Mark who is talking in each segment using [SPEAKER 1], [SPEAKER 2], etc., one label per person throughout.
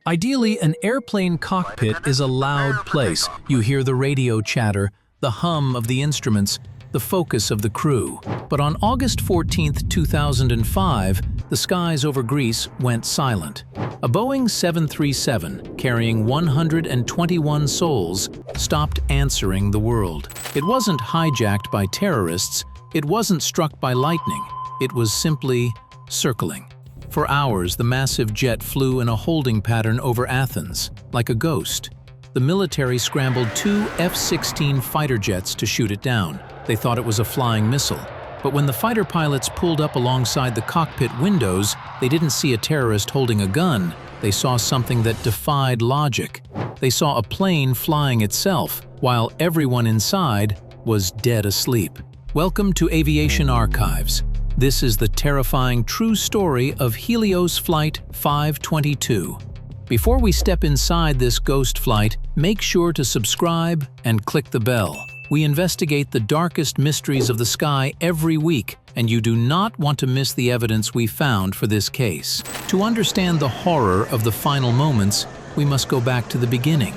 [SPEAKER 1] Ideally, an airplane cockpit is a loud place. You hear the radio chatter, the hum of the instruments, the focus of the crew. But on August 14, 2005, the skies over Greece went silent. A Boeing 737, carrying 121 souls, stopped answering the world. It wasn't hijacked by terrorists, it wasn't struck by lightning, it was simply circling. For hours, the massive jet flew in a holding pattern over Athens, like a ghost. The military scrambled 2 F-16 fighter jets to shoot it down. They thought it was a flying missile. But when the fighter pilots pulled up alongside the cockpit windows, they didn't see a terrorist holding a gun. They saw something that defied logic. They saw a plane flying itself, while everyone inside was dead asleep. Welcome to Aviation Archives. This is the terrifying true story of Helios Flight 522. Before we step inside this ghost flight, make sure to subscribe and click the bell. We investigate the darkest mysteries of the sky every week, and you do not want to miss the evidence we found for this case. To understand the horror of the final moments, we must go back to the beginning.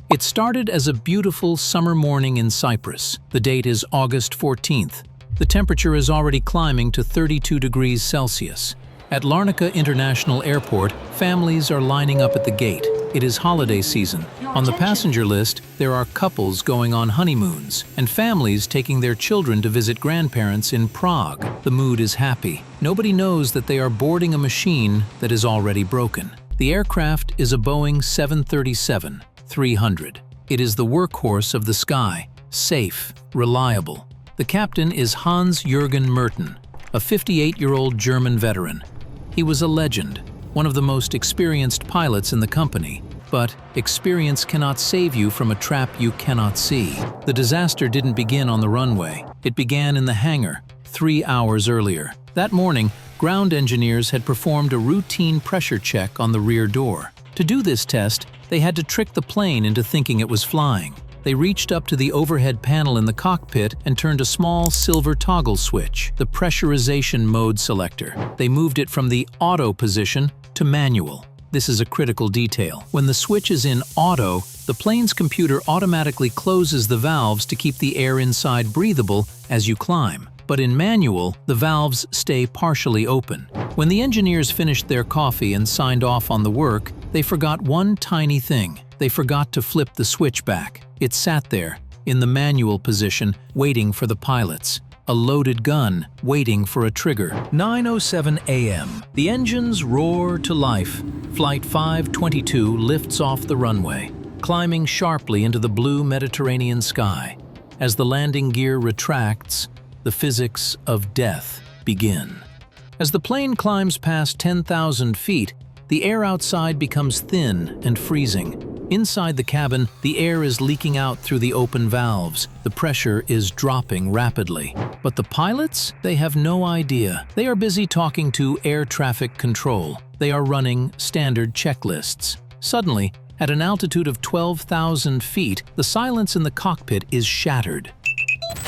[SPEAKER 1] It started as a beautiful summer morning in Cyprus. The date is August 14th. The temperature is already climbing to 32 degrees Celsius. At Larnaca International Airport, families are lining up at the gate. It is holiday season. On the passenger list, there are couples going on honeymoons and families taking their children to visit grandparents in Prague. The mood is happy. Nobody knows that they are boarding a machine that is already broken. The aircraft is a Boeing 737-300. It is the workhorse of the sky, safe, reliable. The captain is Hans-Jürgen Merten, a 58-year-old German veteran. He was a legend, one of the most experienced pilots in the company. But experience cannot save you from a trap you cannot see. The disaster didn't begin on the runway. It began in the hangar, 3 hours earlier. That morning, ground engineers had performed a routine pressure check on the rear door. To do this test, they had to trick the plane into thinking it was flying. They reached up to the overhead panel in the cockpit and turned a small silver toggle switch, the pressurization mode selector. They moved it from the auto position to manual. This is a critical detail. When the switch is in auto, the plane's computer automatically closes the valves to keep the air inside breathable as you climb. But in manual, the valves stay partially open. When the engineers finished their coffee and signed off on the work, they forgot one tiny thing. They forgot to flip the switch back. It sat there, in the manual position, waiting for the pilots. A loaded gun, waiting for a trigger. 9:07 a.m. The engines roar to life. Flight 522 lifts off the runway, climbing sharply into the blue Mediterranean sky. As the landing gear retracts, the physics of death begin. As the plane climbs past 10,000 feet, the air outside becomes thin and freezing. Inside the cabin, the air is leaking out through the open valves. The pressure is dropping rapidly. But the pilots? They have no idea. They are busy talking to air traffic control. They are running standard checklists. Suddenly, at an altitude of 12,000 feet, the silence in the cockpit is shattered.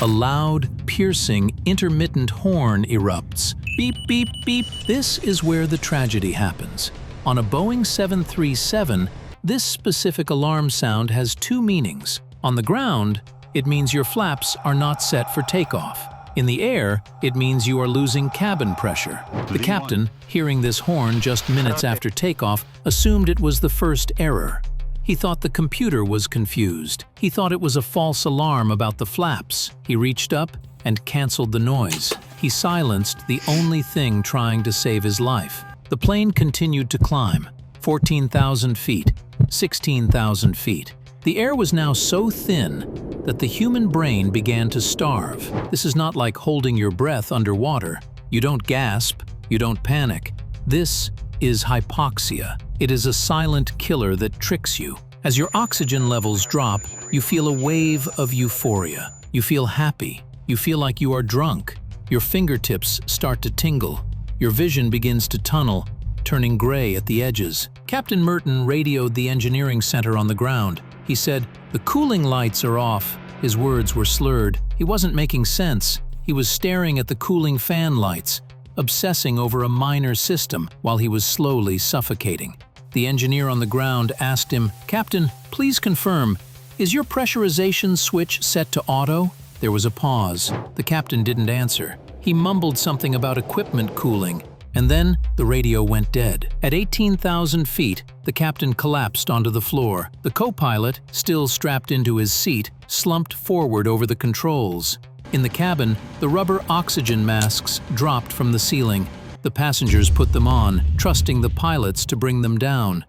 [SPEAKER 1] A loud, piercing, intermittent horn erupts. Beep, beep, beep. This is where the tragedy happens. On a Boeing 737, this specific alarm sound has two meanings. On the ground, it means your flaps are not set for takeoff. In the air, it means you are losing cabin pressure. The captain, hearing this horn just minutes after takeoff, assumed it was the first error. He thought the computer was confused. He thought it was a false alarm about the flaps. He reached up and canceled the noise. He silenced the only thing trying to save his life. The plane continued to climb. 14,000 feet, 16,000 feet. The air was now so thin that the human brain began to starve. This is not like holding your breath underwater. You don't gasp, you don't panic. This is hypoxia. It is a silent killer that tricks you. As your oxygen levels drop, you feel a wave of euphoria. You feel happy. You feel like you are drunk. Your fingertips start to tingle. Your vision begins to tunnel, turning gray at the edges. Captain Merten radioed the engineering center on the ground. He said, "The cooling lights are off." His words were slurred. He wasn't making sense. He was staring at the cooling fan lights, obsessing over a minor system while he was slowly suffocating. The engineer on the ground asked him, "Captain, please confirm, is your pressurization switch set to auto?" There was a pause. The captain didn't answer. He mumbled something about equipment cooling, and then the radio went dead. At 18,000 feet, the captain collapsed onto the floor. The co-pilot, still strapped into his seat, slumped forward over the controls. In the cabin, the rubber oxygen masks dropped from the ceiling. The passengers put them on, trusting the pilots to bring them down.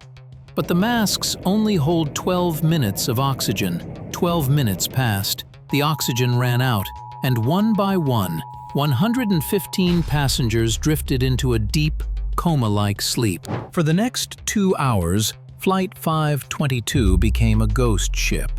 [SPEAKER 1] But the masks only hold 12 minutes of oxygen. 12 minutes passed. The oxygen ran out, and one by one, 115 passengers drifted into a deep, coma-like sleep. For the next 2 hours, Flight 522 became a ghost ship.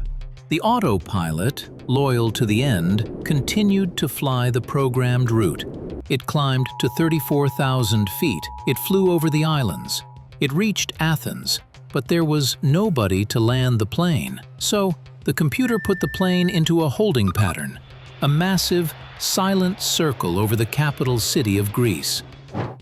[SPEAKER 1] The autopilot, loyal to the end, continued to fly the programmed route. It climbed to 34,000 feet. It flew over the islands. It reached Athens, but there was nobody to land the plane. So, the computer put the plane into a holding pattern, a massive, silent circle over the capital city of Greece.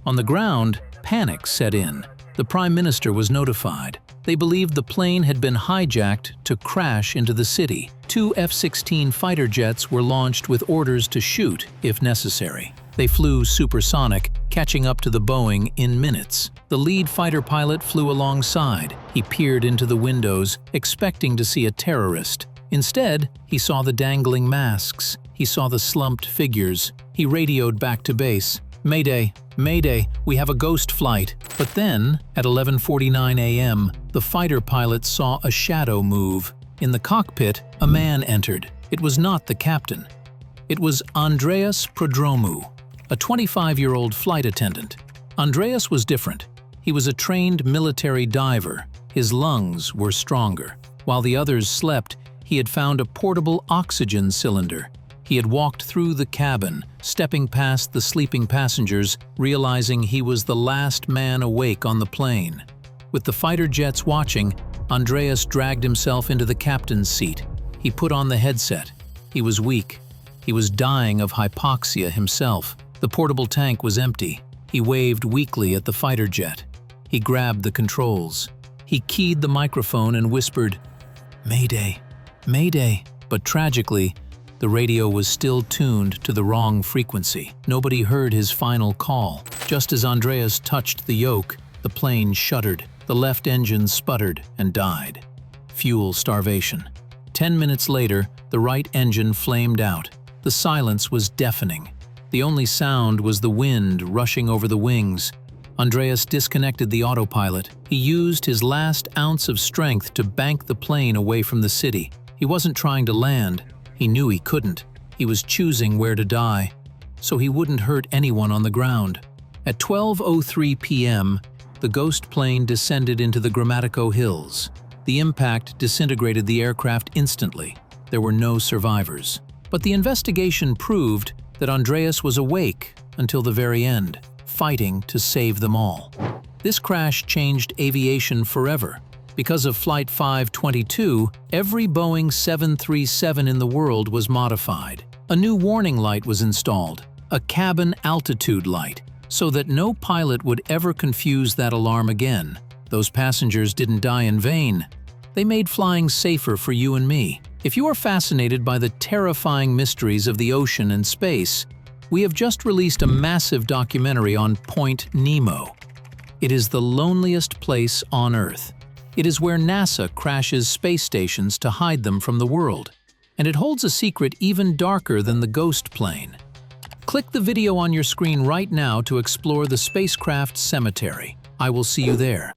[SPEAKER 1] On the ground, panic set in. The Prime Minister was notified. They believed the plane had been hijacked to crash into the city. 2 F-16 fighter jets were launched with orders to shoot if necessary. They flew supersonic, catching up to the Boeing in minutes. The lead fighter pilot flew alongside. He peered into the windows, expecting to see a terrorist. Instead, he saw the dangling masks. He saw the slumped figures. He radioed back to base. "Mayday, Mayday, we have a ghost flight." But then, at 11:49 a.m., the fighter pilot saw a shadow move. In the cockpit, a man entered. It was not the captain. It was Andreas Prodromou, a 25-year-old flight attendant. Andreas was different. He was a trained military diver. His lungs were stronger. While the others slept, he had found a portable oxygen cylinder. He had walked through the cabin, stepping past the sleeping passengers, realizing he was the last man awake on the plane. With the fighter jets watching, Andreas dragged himself into the captain's seat. He put on the headset. He was weak. He was dying of hypoxia himself. The portable tank was empty. He waved weakly at the fighter jet. He grabbed the controls. He keyed the microphone and whispered, "Mayday, Mayday." But tragically, the radio was still tuned to the wrong frequency. Nobody heard his final call. Just as Andreas touched the yoke, the plane shuddered. The left engine sputtered and died. Fuel starvation. 10 minutes later, the right engine flamed out. The silence was deafening. The only sound was the wind rushing over the wings. Andreas disconnected the autopilot. He used his last ounce of strength to bank the plane away from the city. He wasn't trying to land. He knew he couldn't. He was choosing where to die, so he wouldn't hurt anyone on the ground. At 12:03 p.m., the ghost plane descended into the Grammatico Hills. The impact disintegrated the aircraft instantly. There were no survivors. But the investigation proved that Andreas was awake until the very end, fighting to save them all. This crash changed aviation forever. Because of Flight 522, every Boeing 737 in the world was modified. A new warning light was installed, a cabin altitude light, so that no pilot would ever confuse that alarm again. Those passengers didn't die in vain. They made flying safer for you and me. If you are fascinated by the terrifying mysteries of the ocean and space, we have just released a massive documentary on Point Nemo. It is the loneliest place on Earth. It is where NASA crashes space stations to hide them from the world. And it holds a secret even darker than the ghost plane. Click the video on your screen right now to explore the spacecraft cemetery. I will see you there.